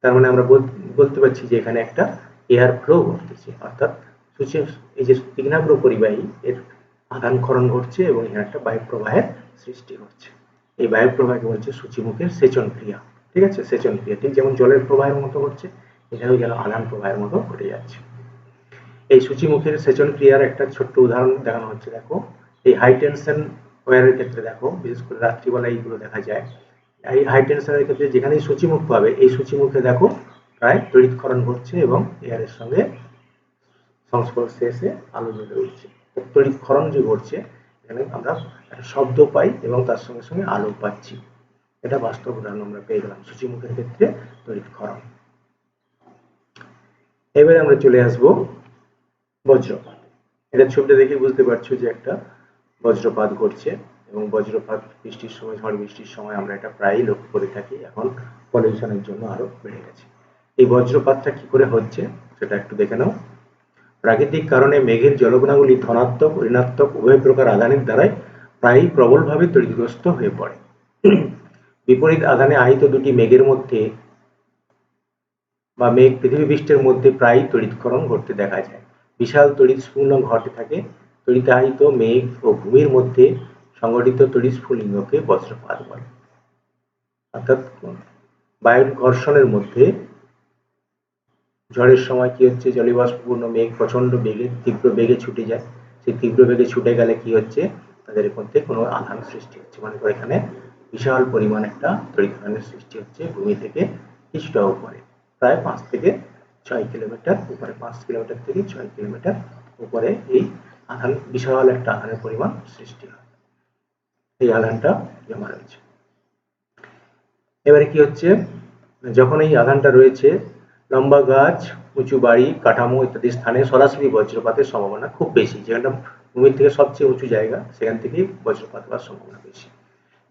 তার মানে আমরা বলতে পারছি যে এখানে একটা এয়ার ফ্লো ঘটতেছে, অর্থাৎ এই যে তীক্ষ্ণাগ্র পরিবাহী এর আদান ক্ষরণ ঘটছে এবং এখানে একটা বায়ু প্রবাহের সৃষ্টি হচ্ছে। এই বায়ু প্রবাহকে বলছে সূচিমুখের সেচন ক্রিয়া। ঠিক আছে, সেচন ক্রিয়া ঠিক যেমন জলের প্রবাহের মতো ঘটছে, এখানেও যেন আদান প্রবাহের মতো ঘটে যাচ্ছে। এই সূচিমুখের সেচন ক্রিয়ার একটা ছোট্ট উদাহরণ দেখানো হচ্ছে, দেখো এই হাই টেনশন ওয়্যারের ক্ষেত্রে দেখো বিশেষ করে রাত্রিবেলা এইগুলো দেখা যায়, এই হাই টেনশনের ক্ষেত্রে যেখানেই সূচিমুখ পাবে এই সূচিমুখে দেখো প্রায় তড়িৎক্ষরণ ঘটছে এবং এয়ারের সঙ্গে সংস্পর্শে এসে আলো জ্বলে উঠছে। তড়িৎ ক্ষরণ যে ঘটছে এখানে আমরা একটা শব্দ পাই এবং তার সঙ্গে সঙ্গে আলো পাচ্ছি। এটা বাস্তব উদাহরণ আমরা পেয়ে গেলাম সূচিমুখের ক্ষেত্রে তড়িৎ ক্ষরণ। এবারে আমরা চলে আসব বজ্রপাত। এটা ছবিটা দেখে বুঝতে পারছো যে একটা বজ্রপাত ঘটছে এবং বজ্রপাত বৃষ্টির সময়, ঝড় বৃষ্টির সময় আমরা এটা প্রায়ই লক্ষ্য করে থাকি। এখন পলিউশনের জন্য আরো বেড়ে গেছে। এই বজ্রপাতটা কি করে হচ্ছে সেটা একটু দেখে নাও। প্রাকৃতিক কারণে মেঘের জলকণাগুলি ধনাত্মক ও ঋণাত্মক উভয় প্রকার আধানের দ্বারাই প্রায়ই প্রবলভাবে তড়িৎগ্রস্ত হয়ে পড়ে। বিপরীত আধানে আহিত দুটি মেঘের মধ্যে বা মেঘ পৃথিবী পৃষ্ঠের মধ্যে প্রায়ই তড়িৎক্ষরণ ঘটতে দেখা যায়। বিশাল তড়িৎ স্ফুলন ঘটে থাকে। তড়িতাহিত মেঘ ও ভূমির মধ্যে সংঘটিত তড়িৎ স্ফুলিঙ্গকে বজ্রপাত বলে। অর্থাৎ বায়ুর ঘর্ষণের মধ্যে ঝড়ের সময় কি হচ্ছে, জলীয়বাষ্পপূর্ণ মেঘ প্রচন্ড বেগে তীব্র বেগে ছুটে যায়। সেই তীব্র বেগে ছুটে গেলে কি হচ্ছে, তাদের মধ্যে কোনো আধান সৃষ্টি হচ্ছে। মানে এখানে বিশাল পরিমাণ একটা তড়িৎ সৃষ্টি হচ্ছে ভূমি থেকে কিছুটা উপরে, প্রায় 5 থেকে 6 কিলোমিটার উপরে, 5 কিলোমিটার থেকে 6 কিলোমিটার উপরে এই আধান, বিশাল একটা আধানের পরিমাণ সৃষ্টি হয়। এই আধানটা জমা রয়েছে। এবারে কি হচ্ছে, যখন এই আধানটা রয়েছে, লম্বা গাছ, উঁচু বাড়ি, কাঠামো ইত্যাদি স্থানে সরাসরি বজ্রপাতের সম্ভাবনা খুব বেশি। যেখানটা ভূমির থেকে সবচেয়ে উঁচু জায়গা, সেখান থেকেই বজ্রপাত হওয়ার সম্ভাবনা বেশি।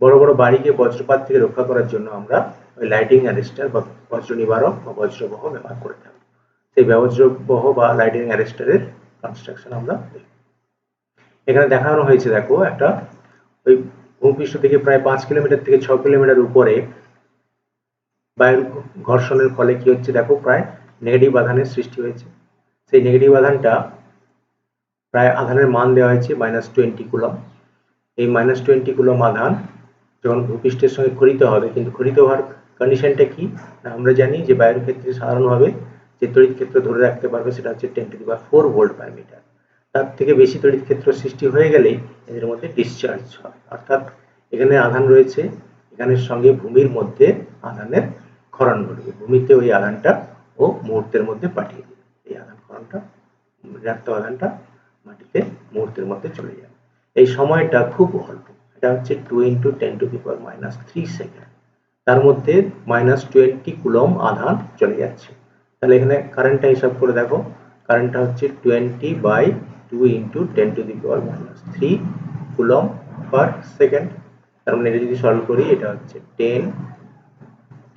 বড় বড় বাড়িকে বজ্রপাত থেকে রক্ষা করার জন্য আমরা ওই লাইটিং অ্যারেস্টার বা বজ্র নিবারক বা বজ্রবহ ব্যবহার করে থাকি। সেই বজ্রবহ বা লাইটিং অ্যারেস্টারের কনস্ট্রাকশন আমরা দেখি। এখানে দেখানো হয়েছে, দেখো একটা ওই ভূপৃষ্ঠ থেকে প্রায় 5 কিলোমিটার থেকে 6 কিলোমিটার উপরে বায়ুর ঘর্ষণের ফলে কি হচ্ছে, দেখো প্রায় নেগেটিভ আধানের সৃষ্টি হয়েছে। সেই নেগেটিভ আধানটা প্রায় আধানের মান দেওয়া হয়েছে -20 কুলম। এই -20 কুলম আধান যখন ভূপৃষ্ঠের সঙ্গে ক্ষরিত হবে, কিন্তু ক্ষরিত হওয়ার কন্ডিশনটা কি, আমরা জানি যে বায়ুর ক্ষেত্রে সাধারণভাবে যে তড়িৎ ক্ষেত্র ধরে রাখতে পারবে সেটা হচ্ছে 10⁴ ভোল্ট পার মিটার। তার থেকে বেশি তড়িৎ ক্ষেত্র সৃষ্টি হয়ে গেলেই এদের মধ্যে ডিসচার্জ হয়। অর্থাৎ এখানে আধান রয়েছে, এখানের সঙ্গে ভূমির মধ্যে আধানের ক্ষরণ ঘটবে। ভূমিতে ওই আধানটা ও মুহূর্তের মধ্যে পাঠিয়ে দেবে। এই আধান ক্ষরণটা, ঋণাত্মক আধানটা মাটিতে মুহূর্তের মধ্যে চলে যাবে। এই সময়টা খুব অল্প, এটা হচ্ছে 2 × 10⁻³ সেকেন্ড। তার মধ্যে -20 কুলম আধান চলে যাচ্ছে। তাহলে এখানে কারেন্টটা হিসাব করে দেখো, কারেন্টটা হচ্ছে 20/2 × 10⁻³ কুলম পার সেকেন্ড। তার মানে এটা যদি সলভ করি, এটা হচ্ছে 10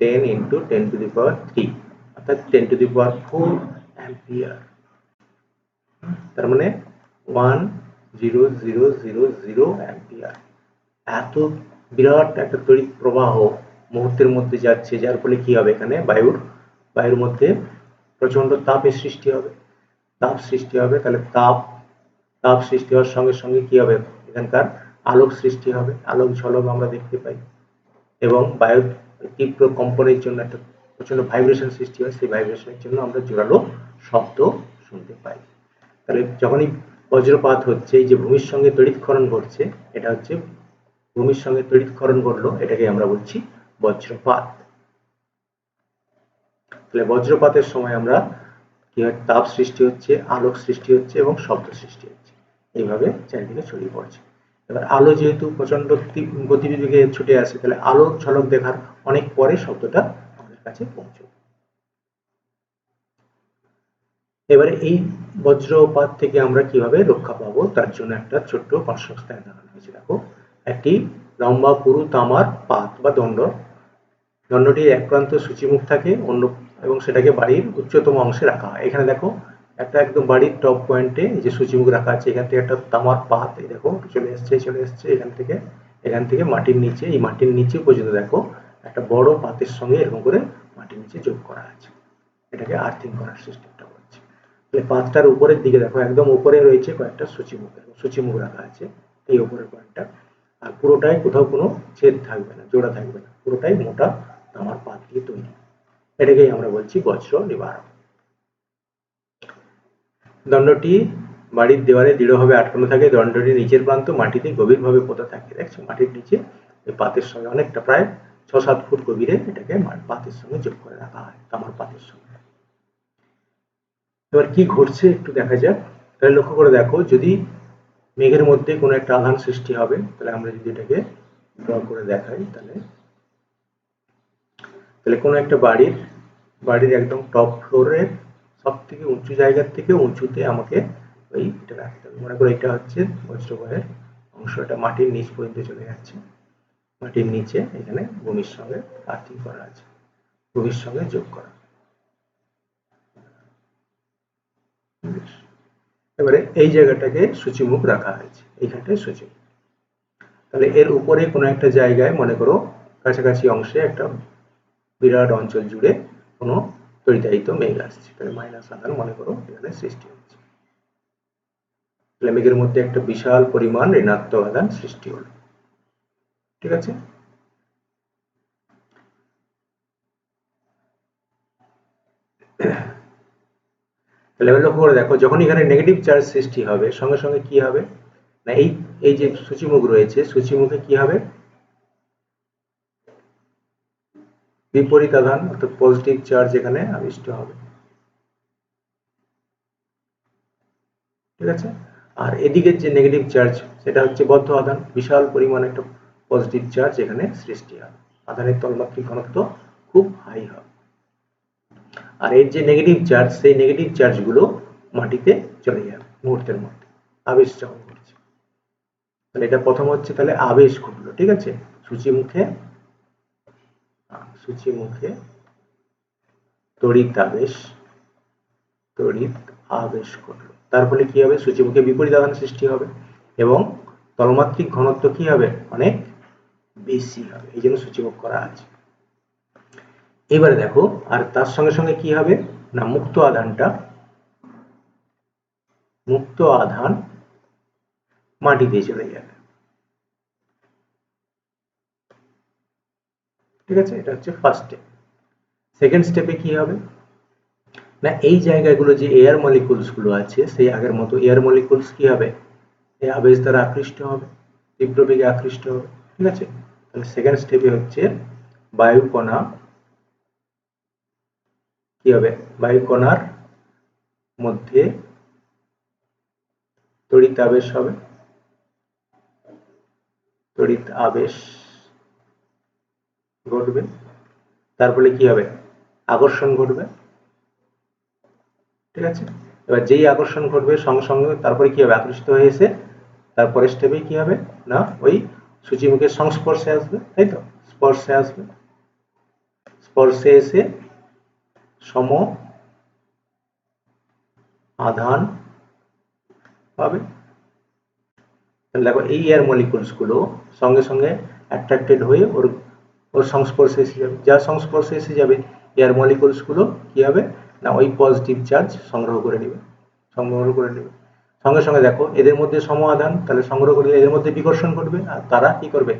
× 10⁻³ অর্থাৎ 10⁴ অ্যাম্পিয়ার। তার মানে 10000 অ্যাম্পিয়ার। এত বিরাট একটা তড়িৎ প্রবাহ মুহূর্তের মধ্যে যাচ্ছে, যার ফলে কি হবে, এখানে বায়ুর মধ্যে প্রচন্ড তাপের সৃষ্টি হবে। তাপ সৃষ্টি হবে, তাহলে তাপ সৃষ্টি হওয়ার সঙ্গে সঙ্গে কি হবে, এখানকার আলোক সৃষ্টি হবে। আলোক ঝলক আমরা দেখতে পাই এবং বায়ুর তীব্র কম্পনের জন্য একটা প্রচন্ড ভাইব্রেশন সৃষ্টি হয়। সেই ভাইব্রেশনের জন্য আমরা জোরালো শব্দ শুনতে পাই। তাহলে যখনই বজ্রপাত হচ্ছে, এই যে ভূমির সঙ্গে তড়িৎক্ষরণ ঘটছে, এটা হচ্ছে ভূমির সঙ্গে তড়িৎক্ষরণ ঘটলো, এটাকে আমরা বলছি বজ্রপাত। তাহলে বজ্রপাতের সময় আমরা কি হয়, তাপ সৃষ্টি হচ্ছে, আলোক সৃষ্টি হচ্ছে এবং শব্দ সৃষ্টি হচ্ছে, এইভাবে চারিদিকে ছড়িয়ে পড়ছে। এবার আলো যেহেতু প্রচন্ড গতিবেগে ছুটে আসে, তাহলে আলো ঝলক দেখার অনেক পরে শব্দটা আমাদের কাছে পৌঁছবে। এবারে এই বজ্রপাত থেকে আমরা কিভাবে রক্ষা পাবো, তার জন্য একটা ছোট্ট কনস্ট্রাকশন দেখানো হয়েছে। দেখো, একটি লম্বা পুরু তামার পাত বা দণ্ড, দণ্ডটির এক প্রান্ত সূচিমুখ থাকে অন্য, এবং সেটাকে বাড়ির উচ্চতম অংশে রাখা হয়। এখানে দেখো একটা একদম বাড়ির টপ পয়েন্টে যে সূচিমুখ রাখা আছে, এখান থেকে একটা তামার পাত দেখো চলে এসছে এখান থেকে মাটির নিচে, এই মাটির নিচে পর্যন্ত দেখো একটা বড় পাতের সঙ্গে এরকম করে মাটির নিচে যোগ করা আছে। এটাকে আর্থিং করার সিস্টেমটা হচ্ছে। পাতটার উপরের দিকে দেখো, একদম উপরে রয়েছে কয়েকটা সূচিমুখ রাখা আছে, এই উপরের কয়েকটা। আর পুরোটাই কোথাও কোনো ছেদ থাকবে না, জোড়া থাকবে না, পুরোটাই মোটা তামার পাত দিয়ে তৈরি। এটাকেই আমরা বলছি বজ্র নিবারক। দণ্ডটি বাড়ির দেওয়ালে দৃঢ়ভাবে আটকানো থাকে। দণ্ডটির নিচের প্রান্ত মাটিতে গভীরভাবে পোঁতা থাকে। দেখছো, মাটির নিচে এই পাতের সঙ্গে অনেকটা, প্রায় 6-7 ফুট গভীরে এটাকে পাতের সঙ্গে যোগ করে রাখা হয়, তামার পাতের সঙ্গে। এবার কি ঘটছে একটু দেখা যাক। তাহলে লক্ষ্য করে দেখো, যদি মেঘের মধ্যে কোনো একটা আধান সৃষ্টি হবে, তাহলে আমরা যদি এটাকে ড্র করে দেখাই, তাহলে তাহলে কোনো একটা বাড়ির একদম টপ ফ্লোরের সব থেকে উঁচু জায়গার থেকে উঁচুতে আমাকে ওই এটা রাখতে হবে। মনে করো এটা হচ্ছে বজ্রকয়ের অংশ, এটা মাটির নিচ পর্যন্ত চলে যাচ্ছে। মাটির নিচে এখানে ভূমির সঙ্গে আর্থিং করা আছে, ভূমির সঙ্গে যোগ করা। এবারে এই জায়গাটাকে সূচিমুখ রাখা হয়েছে, এইখানটায় সূচিমুখ। তাহলে এর উপরে কোনো একটা জায়গায় মনে করো কাছাকাছি অংশে একটা বিরাট অঞ্চল জুড়ে কোনো তড়িতায়িত মেঘ আসছে, তাহলে মাইনাস আধান মনে করো এখানে সৃষ্টি হচ্ছে। তাহলে মেঘের মধ্যে একটা বিশাল পরিমাণ ঋণাত্মক আধান সৃষ্টি হলো। ঠিক আছে, তাহলে এবার লক্ষ্য করে দেখো, যখন এখানে নেগেটিভ চার্জ সৃষ্টি হবে সঙ্গে সঙ্গে কি হবে না, এই এই যে সূচিমুখ রয়েছে, সূচিমুখে কি হবে, বিপরীত আধান অর্থাৎ পজিটিভ চার্জ এখানে আবিষ্ট হবে। ঠিক আছে, আর এদিকের যে নেগেটিভ চার্জ সেটা হচ্ছে বদ্ধ আধান, বিশাল পরিমাণ একটা পজিটিভ চার্জ এখানে সৃষ্টি হবে। আধানের তলমাত্রিক ঘনত্ব খুব হাই হবে। আর এর যে নেগেটিভ চার্জ, সেই নেগেটিভ চার্জগুলো মাটিতে চলে যাবে মুহূর্তের মধ্যে, আবেশ যখন ঘটছে। তাহলে এটা প্রথম হচ্ছে, তাহলে আবেশ ঘটলো। ঠিক আছে, সূচিমুখে সূচিমুখে তড়িৎ আবেশ ঘটলো। তার ফলে কি হবে, সূচিমুখে বিপরীত আধান সৃষ্টি হবে এবং তলমাত্রিক ঘনত্ব কি হবে, অনেক বেশি হবে, এই জন্য সূচিমুখ করা আছে। এবারে দেখো, আর তার সঙ্গে সঙ্গে কি হবে না, মুক্ত আধান মাটিতে চলে যাবে। ঠিক আছে, এটা হচ্ছে ফার্স্ট স্টেপ। সেকেন্ড স্টেপে কি হবে না, এই জায়গাগুলো যে এয়ার মলিকুলস গুলো আছে, সেই আগের মতো এয়ার মলিকুলস কি হবে, এই আবেশ দ্বারা আকৃষ্ট হবে, তীব্র বেগে আকৃষ্ট হবে। ঠিক আছে, তাহলে সেকেন্ড স্টেপে হচ্ছে বায়ুকণা কি হবে, বায়ুকণার মধ্যে তড়িৎ আবেশ হবে, তড়িৎ আবেশ ঘটবে। তার ফলে কি হবে, আকর্ষণ ঘটবে। ঠিক আছে, এবার যেই আকর্ষণ ঘটবে সঙ্গে সঙ্গে তারপরে কি হবে, আকৃষ্ট হয়ে এসে তারপরে স্টেপে কি হবে না, ওই সূচিমুখের সংস্পর্শে আসবে, তাই তো, স্পর্শে আসবে, স্পর্শে এসে সম আধান পাবে। দেখো এই এয়ার মলিকুলস গুলো সঙ্গে সঙ্গে অ্যাট্রাক্টেড হয়ে ওর ওর সংস্পর্শে এসে যাবে। যার সংস্পর্শে এসে যাবে এয়ার মলিকুলস গুলো কি হবে না, ওই পজিটিভ চার্জ সংগ্রহ করে নেবে। সঙ্গে সঙ্গে দেখো এদের মধ্যে সম আধান, তাহলে সংগ্রহ করলে এদের মধ্যে বিকর্ষণ ঘটবে, আর তারা কি করবে,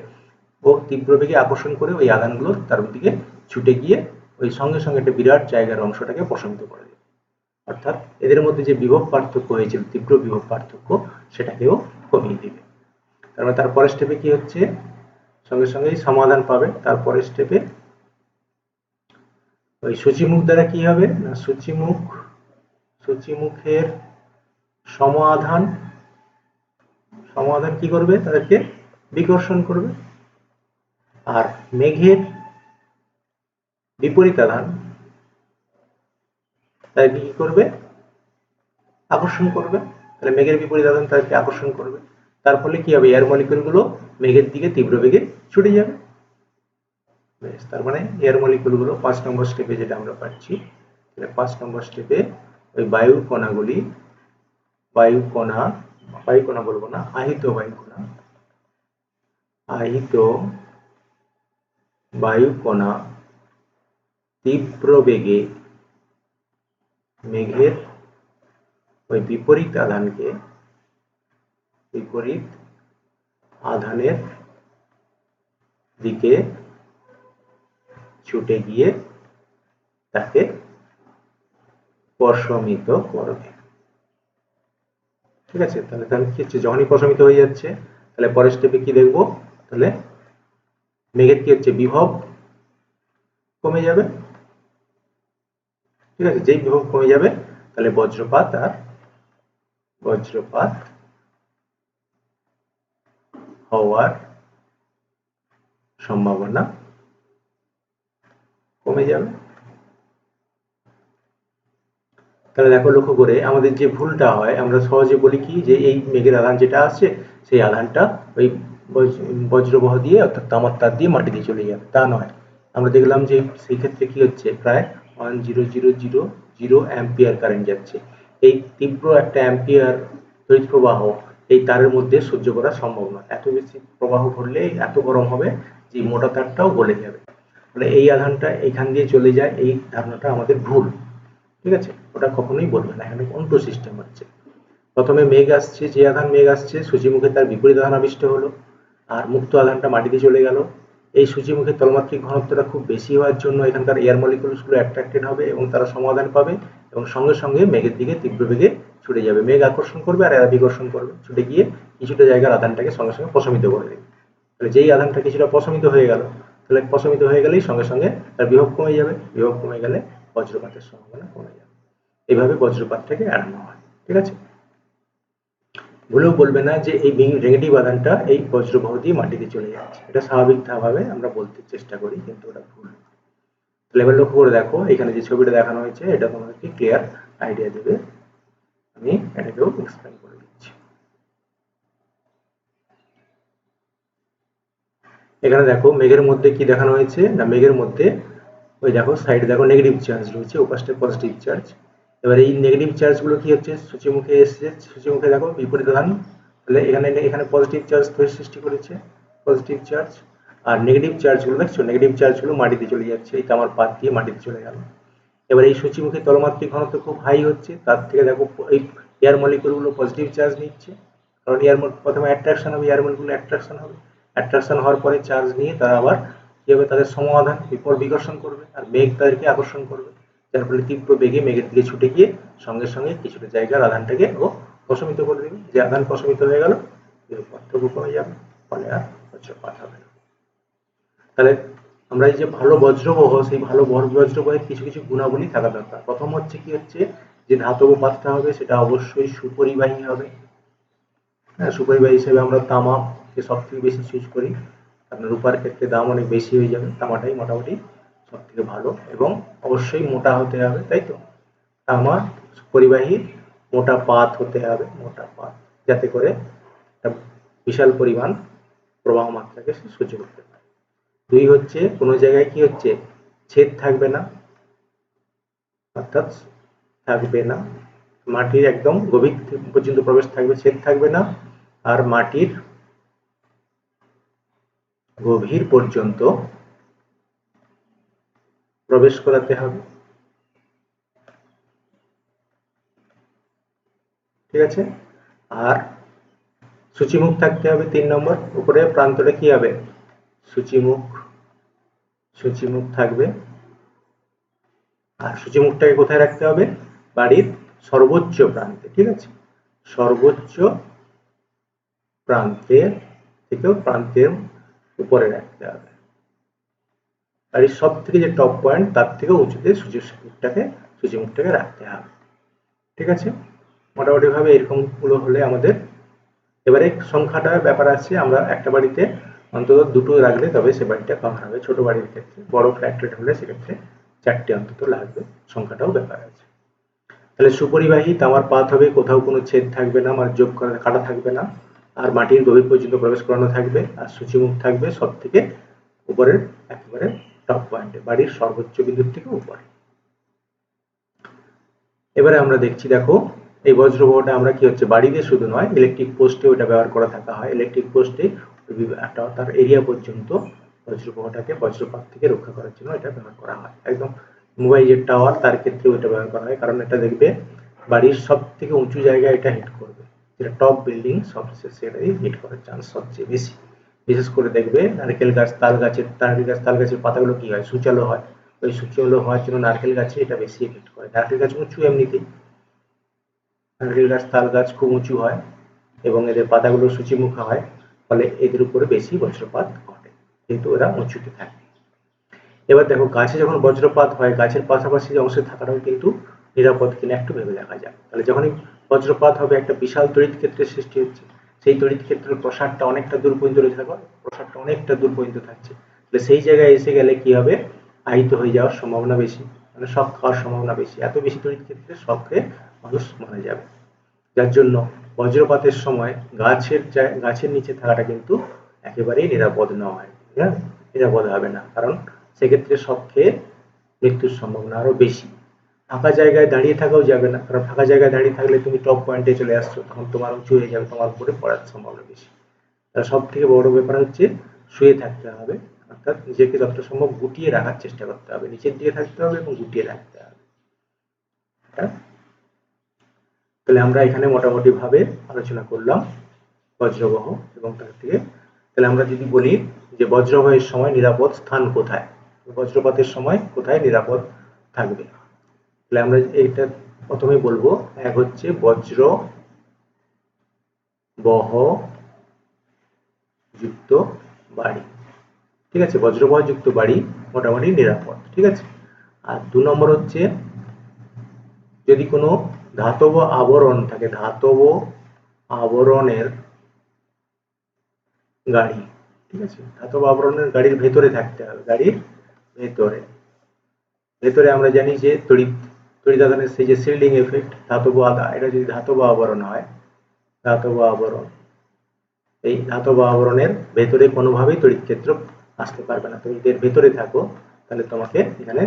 ও তীব্র বেগে আকর্ষণ করে ওই আধানগুলো তার দিকে ছুটে গিয়ে ওই সঙ্গে সঙ্গে একটা বিরাট জায়গার অংশটাকে প্রশমিত করে দেবে। অর্থাৎ এদের মধ্যে যে বিভব পার্থক্য হয়েছিল, তীব্র বিভব পার্থক্য, সেটাকেও কমিয়ে দেবে। তারপরের স্টেপে কি হচ্ছে, সঙ্গে সঙ্গেই সমাধান পাবে। তারপরের স্টেপে ওই সূচিমুখ দ্বারা কি হবে না, সূচিমুখের সমাধান কি করবে, তাদেরকে বিকর্ষণ করবে। আর মেঘের বিপরীত আধান তাদেরকে কি করবে, আকর্ষণ করবে। তাহলে মেঘের বিপরীত আধান তাদেরকে আকর্ষণ করবে। তার ফলে কি হবে, এয়ার মলিকুল গুলো মেঘের দিকে তীব্র বেগে ছুটে যাবে। তার মানে এয়ার মলিকুল গুলো 5 নম্বর স্টেপে যেটা আমরা পাচ্ছি, 5 নম্বর স্টেপে ওই বায়ু কণা বলবো না, আহিত বায়ু কণা তীব্র বেগে মেঘের ওই বিপরীত আধানের দিকে ছুটে গিয়ে তাকে প্রশমিত করবে। ঠিক আছে, তাহলে কি হচ্ছে, যখনই প্রশমিত হয়ে যাচ্ছে, তাহলে পরের স্টেপে কি দেখবো, তাহলে মেঘের কি হচ্ছে, বিভব কমে যাবে। ঠিক আছে, যেই বিভব কমে যাবে তাহলে বজ্রপাত হওয়ার সম্ভাবনা কমে যাবে। তাহলে দেখো লক্ষ্য করে আমাদের যে ভুলটা হয়, আমরা সহজে বলি কি যে এই মেঘের আধান যেটা আসছে সেই আধানটা ওই বজ্রবাহ দিয়ে অর্থাৎ তামার তার দিয়ে মাটিতে চলে যাবে, তা নয়। আমরা দেখলাম যে সেই ক্ষেত্রে কি হচ্ছে, প্রায় 10000 অ্যাম্পিয়ার কারেন্ট যাচ্ছে। এই তীব্র একটা অ্যাম্পিয়ার তড়িৎ প্রবাহ এই তারের মধ্যে সহ্য করা সম্ভব নয়। এত বেশি প্রবাহ ঘটলে এত গরম হবে যে মোটা তারটাও গলে যাবে। মানে এই আধানটা এখান দিয়ে চলে যায়, এই ধারণাটা আমাদের ভুল। ঠিক আছে, ওটা কখনোই বলবে না, এখানে উল্টো সিস্টেম হচ্ছে। প্রথমে মেঘ আসছে, যে আধান মেঘ আসছে সূচিমুখে তার বিপরীত আধান আবিষ্ট হলো, আর মুক্ত আধানটা মাটিতে চলে গেল। এই সূচিমুখে তলমাত্রিক ঘনত্বটা খুব বেশি হওয়ার জন্য এখানকার এয়ার মলিকুলসগুলো অ্যাট্রাক্টেড হবে এবং তারা সমাধান পাবে এবং সঙ্গে সঙ্গে মেঘের দিকে তীব্র বেগে ছুটে যাবে। মেঘ আকর্ষণ করবে আর এরা বিকর্ষণ করবে, ছুটে গিয়ে কিছুটা জায়গার আধানটাকে সঙ্গে সঙ্গে প্রশমিত করে দেবে। তাহলে যেই আধানটা কিছুটা প্রশমিত হয়ে গেল, তাহলে প্রশমিত হয়ে গেলেই সঙ্গে সঙ্গে তার বিভব কমে যাবে, বিভব কমে গেলে বজ্রপাতের সম্ভাবনা কমে যাবে। এইভাবে বজ্রপাতটাকে এড়ানো হয়। ঠিক আছে, ভুলেও বলবে না যে এই নেগেটিভ আধানটা এই বজ্রবাহ দিয়ে মাটিতে চলে যাচ্ছে, এটা স্বাভাবিকভাবে আমরা বলতে চেষ্টা করি, কিন্তু ওটা ভুল। তাহলে এবার লক্ষ্য করে দেখো, এখানে যে ছবিটা দেখানো হয়েছে এটা তোমাদেরকে ক্লিয়ার আইডিয়া দেবে। আমি এটাকেও এক্সপ্লেন করে দিচ্ছি। এখানে দেখো মেঘের মধ্যে কি দেখানো হয়েছে না, মেঘের মধ্যে ওই দেখো সাইডে দেখো নেগেটিভ চার্জ রয়েছে, ওপাশে পজিটিভ চার্জ। এবার এই নেগেটিভ চার্জগুলো কি হচ্ছে, সূচিমুখে এসেছে, সূচিমুখে দেখো বিপরীত আধান, তাহলে এখানে পজিটিভ চার্জ সৃষ্টি করেছে, পজিটিভ চার্জ। আর নেগেটিভ চার্জগুলো দেখছো, নেগেটিভ চার্জগুলো মাটিতে চলে যাচ্ছে, এই তামার পাত দিয়ে মাটিতে চলে গেল। এবার এই সূচিমুখী তলমাত্রিক ঘনত্ব খুব হাই হচ্ছে, তার থেকে দেখো এই এয়ার মলিকুলগুলো পজিটিভ চার্জ নিচ্ছে, কারণ এয়ার প্রথমে অ্যাট্রাকশন হবে, এয়ার মলিকুল অ্যাট্রাকশন হবে, অ্যাট্রাকশন হওয়ার পরে চার্জ নিয়ে তারা আবার কি হবে, তাদের সমাধান বিকর্ষণ করবে আর মেঘ তাদেরকে আকর্ষণ করবে, যার ফলে তীব্র বেগে মেঘের দিকে ছুটে গিয়ে সঙ্গে সঙ্গে কিছুটা জায়গার আধানটাকে ও প্রশমিত করে দেবে। যে আধান প্রশমিত হয়ে গেল পার্থক্য কমে যাবে, ফলে আর বজ্রপাত হবে না। তাহলে আমরা এই যে ভালো বজ্রবাহ, সেই ভালো বজ্রবাহের কিছু কিছু গুণাবলী থাকা দরকার। প্রথম হচ্ছে কি হচ্ছে, যে ধাতব পাতটা হবে সেটা অবশ্যই সুপরিবাহী হবে। হ্যাঁ, সুপরিবাহী হিসেবে আমরা তামাকে সব থেকে বেশি চুজ করি, কারণ রূপার ক্ষেত্রে দাম অনেক বেশি হয়ে যাবে, তামাটাই মোটামুটি সব থেকে ভালো। এবং অবশ্যই মোটা হতে হবে, তাই তো, তামা পরিবাহী, মোটা পাত হতে হবে, মোটা পাত, যাতে করে একটা বিশাল পরিমাণ প্রবাহ মাত্রাকে সে সহ্য করতে পারে। দুই হচ্ছে কোনো জায়গায় কি হচ্ছে, ছেদ থাকবে না, অর্থাৎ থাকবে না, মাটির একদম গভীর পর্যন্ত প্রবেশ থাকবে, ছেদ থাকবে না। আর মাটির গভীর পর্যন্ত প্রবেশ করাতে হবে। ঠিক আছে, আর সূচিমুখ থাকতে হবে 3 নম্বর, উপরে প্রান্তটা কি হবে, সূচিমুখ, সূচিমুখ থাকবে। আর সূচিমুখটাকে কোথায় রাখতে হবে, বাড়ির সর্বোচ্চ প্রান্তে। ঠিক আছে, সর্বোচ্চ প্রান্তের থেকেও প্রান্তের উপরে রাখতে হবে, বাড়ির সব থেকে যে টপ পয়েন্ট তার থেকে উঁচুতে সূচিমুখটাকে রাখতে হবে। ঠিক আছে, মোটামুটি ভাবে এরকম গুলো হলে আমাদের, এবারে সংখ্যাটার ব্যাপার আছে, আমরা একটা বাড়িতে অন্তত দুটো রাখলে তবে সে বাড়িটা কভার হবে। ছোট বাড়ির ক্ষেত্রে, বড় ফ্ল্যাট রেট হলে সেক্ষেত্রে 4টে অন্তত লাগবে, সংখ্যাটাও ব্যাপার আছে। তাহলে সুপরিবাহী তামার পাত হবে, কোথাও কোনো ছেদ থাকবে না, মানে যোগ করা কাটা থাকবে না, আর মাটির গভীর পর্যন্ত প্রবেশ করানো থাকবে, আর সূচিমুখ থাকবে সব থেকে উপরের একেবারে টপ পয়েন্টে, বাড়ির সর্বোচ্চ বিন্দুর থেকে উপরে। এবারে আমরা দেখছি, দেখো এই বজ্রবাহটা আমরা কি হচ্ছে, বাড়িতে শুধু নয়, ইলেকট্রিক পোস্টে ওটা ব্যবহার করা থাকা হয়। ইলেকট্রিক পোস্টে একটা তার এরিয়া পর্যন্ত বজ্রবাহটাকে বজ্রপাত থেকে রক্ষা করার জন্য এটা ব্যবহার করা হয়। একদম মোবাইলের টাওয়ার, তার ক্ষেত্রেও এটা ব্যবহার করা হয়, কারণ এটা দেখবে বাড়ির সব থেকে উঁচু জায়গায় এটা হিট করবে, যেটা টপ বিল্ডিং সবচেয়ে সেটাই হিট করার চান্স সবচেয়ে বেশি। বিশেষ করে দেখবে নারকেল গাছ, তাল গাছের পাতাগুলো কি হয়, সূচালো হয়, ওই সূচালো হওয়ার জন্য নারকেল গাছে এটা বেশি এফেক্ট করে। নারকেল গাছ উঁচু এমনিতেই, নারকেল গাছ, তাল গাছ খুব উঁচু হয় এবং এদের পাতাগুলো সূচিমুখা হয়, ফলে এদের উপরে বেশি বজ্রপাত ঘটে, যেহেতু এরা উঁচুতে থাকে। এবার দেখো গাছে যখন বজ্রপাত হয়, গাছের পাশাপাশি যে অংশে থাকাটাও কিন্তু নিরাপদ কিনা একটু ভেবে দেখা যাক। তাহলে যখনই বজ্রপাত হবে একটা বিশাল তড়িৎ ক্ষেত্রের সৃষ্টি হচ্ছে, সেই তড়িৎ ক্ষেত্রের প্রসারটা অনেকটা দূর পর্যন্ত রয়েছে, দেখো প্রসারটা অনেকটা দূর পর্যন্ত থাকছে, তাহলে সেই জায়গায় এসে গেলে কি হবে, আহিত হয়ে যাওয়ার সম্ভাবনা বেশি, মানে শক খাওয়ার সম্ভাবনা বেশি, এত বেশি তড়িৎ ক্ষেত্রে শকে মানুষ মারা যাবে। যার জন্য বজ্রপাতের সময় গাছের নিচে থাকাটা কিন্তু একেবারেই নিরাপদ নয়, হ্যাঁ, নিরাপদ হবে না, কারণ সেক্ষেত্রে শক খেয়ে মৃত্যুর সম্ভাবনা আরো বেশি। ফাঁকা জায়গায় দাঁড়িয়ে থাকাও যাবে না, কারণ ফাঁকা জায়গায় দাঁড়িয়ে থাকলে তুমি টপ পয়েন্টে চলে আসছো, তখন তোমার উঁচু হয়ে যাবে, তোমার উপরে পড়ার সম্ভাবনা বেশি। তার সব থেকে বড় ব্যাপার হচ্ছে শুয়ে থাকতে হবে, অর্থাৎ নিজেকে যতটা সম্ভব গুটিয়ে রাখার চেষ্টা করতে হবে, নিচের দিকে থাকতে হবে এবং গুটিয়ে রাখতে হবে। তাহলে আমরা এখানে মোটামুটি ভাবে আলোচনা করলাম বজ্রবহ এবং তার থেকে। তাহলে আমরা যদি বলি যে বজ্রবহের সময় নিরাপদ স্থান কোথায়, বজ্রপাতের সময় কোথায় নিরাপদ থাকবে, তাহলে আমরা এইটা প্রথমে বলবো। এক হচ্ছে বজ্র বহ যুক্ত বাড়ি, ঠিক আছে, বজ্রবহ যুক্ত বাড়ি মোটামুটি নিরাপদ, ঠিক আছে। আর 2 নম্বর হচ্ছে যদি কোনো ধাতব আবরণ থাকে, ধাতব আবরণের গাড়ি, ঠিক আছে, ধাতব আবরণের গাড়ির ভেতরে থাকতে হবে, গাড়ির ভেতরে ভেতরে আমরা জানি যে তড়িদাদানের সেই যে শিল্ডিং এফেক্ট, ধাতব আদা, এটা যদি ধাতব আবরণ হয়, ধাতব আবরণ, এই ধাতব আবরণের ভেতরে কোনোভাবেই তড়িৎ ক্ষেত্র আসতে পারবে না, তুমি এর ভেতরে থাকো, তাহলে তোমাকে এখানে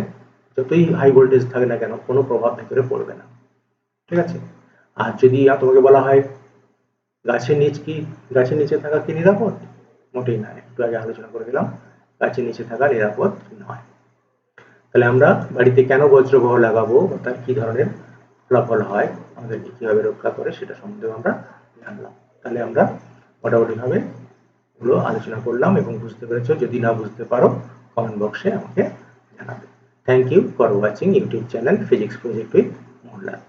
যতই হাই ভোল্টেজ থাকে না কেন কোনো প্রভাব ভেতরে পড়বে না, ঠিক আছে। আর যদি তোমাকে বলা হয় গাছের নিচে থাকা কি নিরাপদ, মোটেই না, একটু আগে আলোচনা করে দিলাম গাছের নিচে থাকা নিরাপদ নয়। তাহলে আমরা বাড়িতে কেন বজ্রবহ লাগাবো, তার কি ধরনের ফলাফল হয়, আমাদেরকে কিভাবে রক্ষা করে, সেটা সম্বন্ধে আমরা জানলাম। তাহলে আমরা মোটামুটি ভাবে এগুলো আলোচনা করলাম এবং বুঝতে পেরেছো, যদি না বুঝতে পারো কমেন্ট বক্সে আমাকে জানাবে। Thank you for watching YouTube channel physics project with Mohanlal.